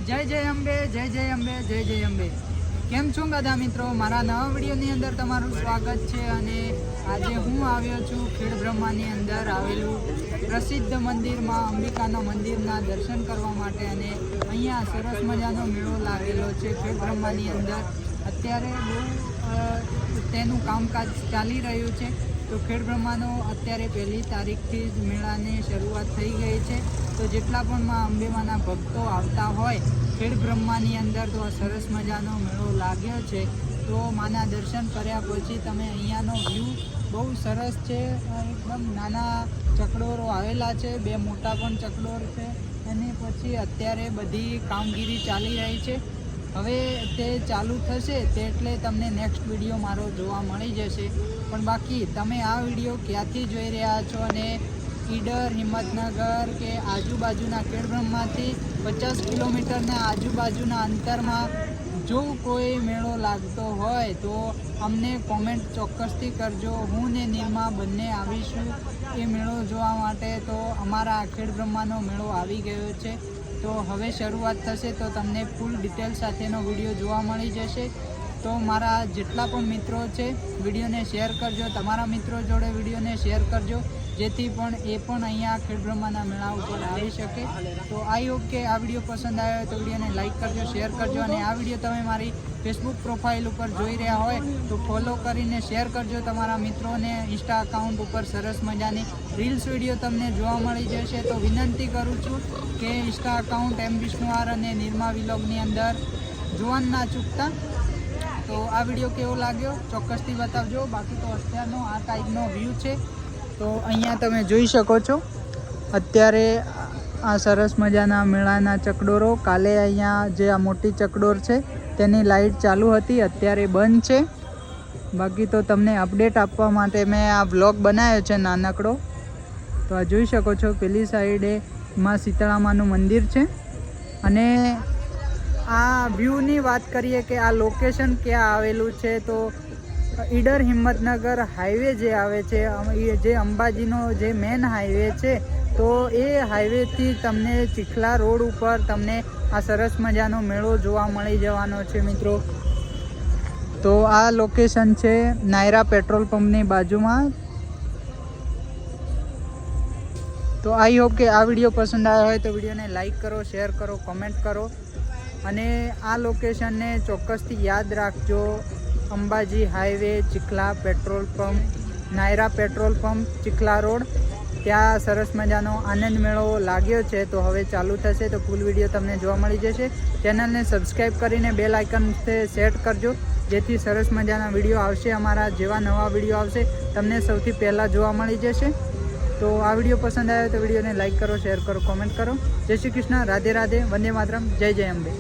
જય જય અંબે, જય જય અંબે, જય જય અંબે. કેમ છો બધા મિત્રો? મારા નવા વિડીયોની અંદર તમારું સ્વાગત છે. અને આજે હું આવ્યો છું ખેડ બ્રહ્માની અંદર આવેલું પ્રસિદ્ધ મંદિરમાં, અંબિકાના મંદિરના દર્શન કરવા માટે. અને અહીંયા સરસ મજાનો મેળો લાગેલો છે ખેડ બ્રહ્માની અંદર. અત્યારે બહુ તેનું કામકાજ ચાલી રહ્યું છે. તો ખેડ બ્રહ્માનો અત્યારે 1લી તારીખથી જ મેળાની શરૂઆત થઈ ગઈ છે. તો જેટલા પણ માં અંબેમાના ભક્તો આવતા હોય ખેડ બ્રહ્માની અંદર, તો સરસ મજાનો મેળો લાગ્યો છે. તો માના દર્શન કર્યા પછી તમે અહીંયાનો વ્યૂ બહુ સરસ છે. એકદમ નાના ચકડોરો આવેલા છે, 2 મોટા પણ ચકડોર છે. અને પછી અત્યારે બધી કામગીરી ચાલી રહી છે. હવે તે ચાલુ થશે તે એટલે તમને નેક્સ્ટ વિડીયો મારો જોવા મળી જશે. પણ બાકી તમે આ વિડીયો ક્યાંથી જોઈ રહ્યા છો અને ઈડર, હિંમતનગર કે આજુબાજુના ખેડ બ્રહ્માથી 50 કિલોમીટરના આજુબાજુના અંતરમાં જો કોઈ મેળો લાગતો હોય તો અમને કોમેન્ટ ચોક્કસથી કરજો. હું ને નિર્મા બંને આવીશું એ મેળો જોવા માટે. તો અમારા ખેડ બ્રહ્માનો મેળો આવી ગયો છે. તો હવે શરૂઆત થશે તો તમને ફૂલ ડિટેલ સાથેનો વિડીયો જોવા મળી જશે. તો મારા જેટલા પણ મિત્રો છે વિડીયોને શેર કરજો, તમારા મિત્રો જોડે વિડીયોને શેર કરજો, જેથી પણ એ પણ અહીંયા ખેડ બ્રહ્માના મેળા ઉપર આવી શકે. તો આઈ હોપ કે આ વિડીયો પસંદ આવ્યો તો વિડીયોને લાઇક કરજો, શેર કરજો. અને આ વિડીયો તમે મારી ફેસબુક પ્રોફાઇલ ઉપર જોઈ રહ્યા હોય તો ફોલો કરીને શેર કરજો તમારા મિત્રોને. ઇન્સ્ટા અકાઉન્ટ ઉપર સરસ મજાની રીલ્સ વિડીયો તમને જોવા મળી જશે. તો વિનંતી કરું છું કે ઇન્સ્ટા અકાઉન્ટ એમ વિષ્ણુઆર અને નિર્મા વિલોગની અંદર જોવાનું ના ચૂકતા. તો આ વિડીયો કેવો લાગ્યો ચોક્કસથી બતાવજો. બાકી તો અત્યારનો આ ટાઈપનો વ્યૂ છે. તો અહીંયા તમે જોઈ શકો છો અત્યારે આ સરસ મજાના મેળાના ચકડોરો. કાલે અહીંયા જે આ મોટી ચકડોર છે તેની લાઇટ ચાલુ હતી, અત્યારે બંધ છે. બાકી તો તમને અપડેટ આપવા માટે મેં આ વ્લોગ બનાવ્યો છે નાનકડો. તો આ જોઈ શકો છો પેલી સાઈડે માં શીતળામાનું મંદિર છે. અને આ વ્યૂની વાત કરીએ કે આ લોકેશન ક્યાં આવેલું છે, તો ઈડર હિંમતનગર હાઈવે જે આવે છે, જે અંબાજીનો જે મેન હાઈવે છે, તો એ હાઈવેથી તમને ચીખલા રોડ ઉપર તમને આ સરસ મજાનો મેળો જોવા મળી જવાનો છે મિત્રો. તો આ લોકેશન છે નાયરા પેટ્રોલ પંપની બાજુમાં. તો આઈ હોપ કે આ વિડીયો પસંદ આવ્યો હોય તો વિડીયોને લાઈક કરો, શેર કરો, કોમેન્ટ કરો. અને આ લોકેશનને ચોક્કસથી યાદ રાખજો. Ambaji highway, Chikhla petrol pump, Nayara petrol pump, Chikhla road, ત્યાં સરસ મજાનો આનંદ મેળો લાગ્યો છે. તો હવે ચાલુ થશે તો ફૂલ વિડીયો તમને જોવા મળી જશે. ચેનલને સબસ્ક્રાઈબ કરીને બેલ આઇકન સેટ કરજો, જેથી સરસ મજાના વિડીયો આવશે. અમારા જેવા નવા વિડીયો આવશે તમને સૌથી પહેલાં જોવા મળી જશે. તો આ વિડીયો પસંદ આવ્યો તો વિડીયોને લાઈક કરો, શેર કરો, કોમેન્ટ કરો. જય શ્રી કૃષ્ણ, રાધે રાધે, વંદે માતરમ, જય જય અંબે.